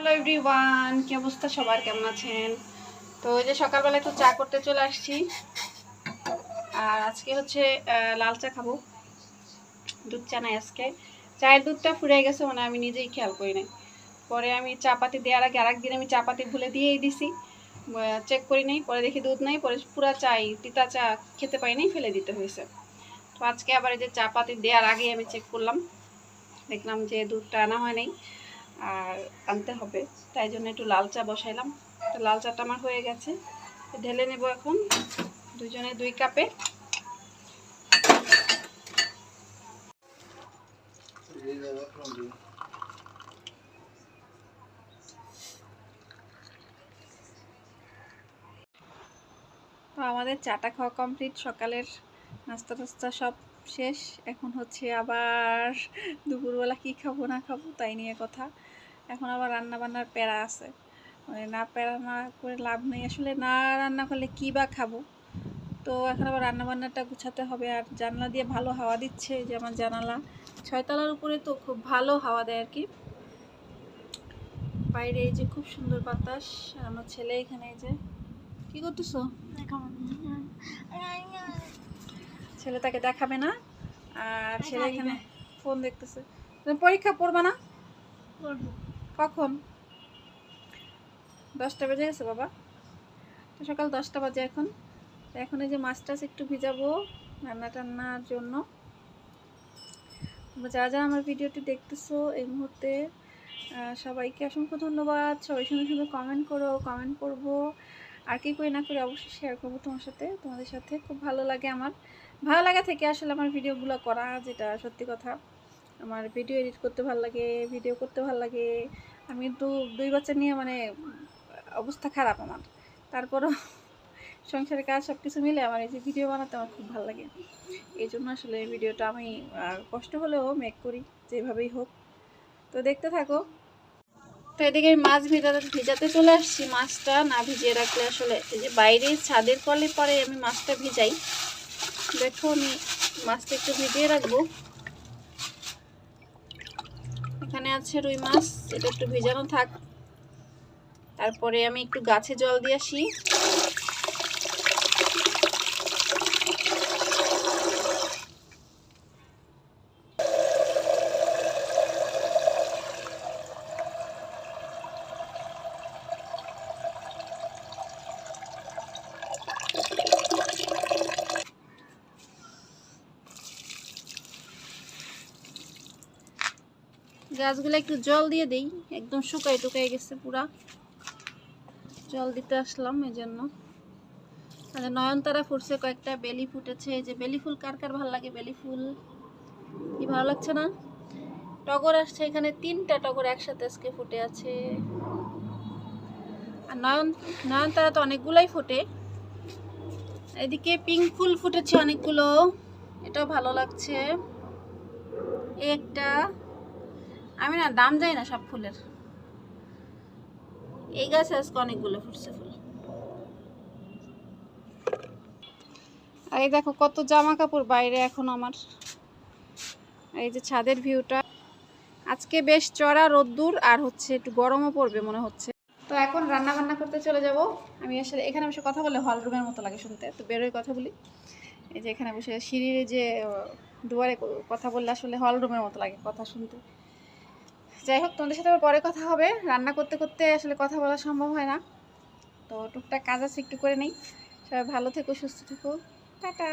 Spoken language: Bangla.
হ্যালো এভরিওয়ান, কি অবস্থা সবার, কেমন আছেন? তো এই যে সকালবেলা একটু চা করতে চলে আসছি। আর আজকে হচ্ছে লাল চা খাবো, দুধ চা নাই আজকে। চায়ের দুধটা ফুরিয়ে গেছে, মানে আমি নিজেই খেয়াল করি নাই। পরে আমি চা পাতি দেওয়ার আগে আরেকদিন আমি চা পাতি ভুলে দিয়েই দিছি, চেক করি নাই। পরে দেখি দুধ নাই, পরে পুরা চাই তিতা চা খেতে পাই নাই, ফেলে দিতে হয়েছে। তো আজকে আবার এই যে চা পাতি দেওয়ার আগে আমি চেক করলাম, দেখলাম যে দুধটা আনা হয় নাই, আর আনতে হবে। তাই জন্য একটু লাল চা বসাইলাম। তো লাল চাটা আমার হয়ে গেছে, ঢেলে নেব এখন দুজনে 2 কাপে। তো আমাদের চাটা খাওয়া কমপ্লিট, সকালের নাস্তা টাস্তা সব শেষ। এখন হচ্ছে আবার দুপুরবেলা কি খাবো না খাবো তাই নিয়ে কথা। এখন আবার রান্না বান্নার প্যারা আছে, মানে না প্যারা না করে লাভ নেই আসলে, না রান্না করলে কী বা খাবো। তো এখন আবার রান্না বান্নাটা গুছাতে হবে। আর জানলা দিয়ে ভালো হাওয়া দিচ্ছে, যে আমার জানালা 6 তলার উপরে, তো খুব ভালো হাওয়া দেয় আর কি। বাইরে এই যে খুব সুন্দর বাতাস। আমার ছেলে এখানে, এই যে কি করতেছো? ছেলে তাকে দেখাবে না, আর ছেলে এখানে ফোন দেখতেছে। তুমি পরীক্ষা পড়বা না? কখন? 10টা বেজে গেছে বাবা, তো সকাল 10টা বাজে এখন। এখন এই যে মাছ টাছ একটু ভিজাবো রান্না টান্নার জন্য। যারা যারা আমার ভিডিওটি দেখতেছো এই মুহূর্তে, সবাইকে অসংখ্য ধন্যবাদ। সবাই সুন্দর সুন্দর কমেন্ট করো, কমেন্ট করবো। আর কি করি না করি অবশ্যই শেয়ার করবো তোমাদের সাথে। খুব ভালো লাগে, আমার ভালো লাগা থেকে আসলে আমার ভিডিওগুলো করা, যেটা সত্যি কথা। আমার ভিডিও এডিট করতে ভালো লাগে, ভিডিও করতে ভালো লাগে। আমি কিন্তু 2 বাচ্চা নিয়ে মানে অবস্থা খারাপ আমার, তারপরও সংসারের কাজ সব কিছু মিলে আমার এই যে ভিডিও বানাতে আমার খুব ভালো লাগে। এই জন্য আসলে ভিডিওটা আমি কষ্ট হলেও মেক করি, যেভাবেই হোক। তো দেখতে থাকো। তো এদিকে মাছ ভিজাতে চলে আসছি। মাছটা না ভিজিয়ে রাখলে আসলে, এই যে বাইরে ছাদের কলে পরে আমি মাছটা ভিজাই। দেখো আমি মাছটা একটু ভিজিয়ে রাখবো। এখানে আছে রুই মাছ, এটা একটু ভিজানো থাক। তারপরে আমি একটু গাছে জল দিয়ে আসি। গাছগুলো একটু জল দিয়ে দেই, একদম শুকাই গেছে পুরা, জল দিতে আসলাম এই জন্য। নয়নতারা ফুটছে কয়েকটা, বেলি ফুটেছে। এই যে বেলি ফুল কার কার ভালো লাগে? বেলি ফুল কি ভালো লাগছে না? টগর আসছে, এখানে 3টা টগর একসাথে আজকে ফুটে আছে। আর নয়নতারা তো অনেকগুলাই ফুটে। এদিকে পিঙ্ক ফুল ফুটেছে অনেকগুলো, এটাও ভালো লাগছে। একটা আমি না দাম যাই না সব ফুলের। এই গাছে আজকে অনেকগুলো ফুটছে ফুল। আর এই দেখো কত জামা কাপড় বাইরে এখন আমার। এই যে ছাদের ভিউটা, আজকে বেশ চড়া রোদ্দুর, আর হচ্ছে একটু গরমও পড়বে মনে হচ্ছে। তো এখন রান্না বান্না করতে চলে যাব। আমি আসলে এখানে বসে কথা বলে হল রুমের মতো লাগে শুনতে, তো বেরোয় কথা বলি। এই যে এখানে বসে সিঁড়ির যে দুয়ারে কথা বললে আসলে হল রুমের মতো লাগে কথা শুনতে। যাই হোক, তোমাদের সাথে পরে কথা হবে। রান্না করতে করতে আসলে কথা বলা সম্ভব হয় না, তো টুকটাক কাজ আছে একটু করে নেই। সবাই ভালো থেকো, সুস্থ থেকো, টাটা।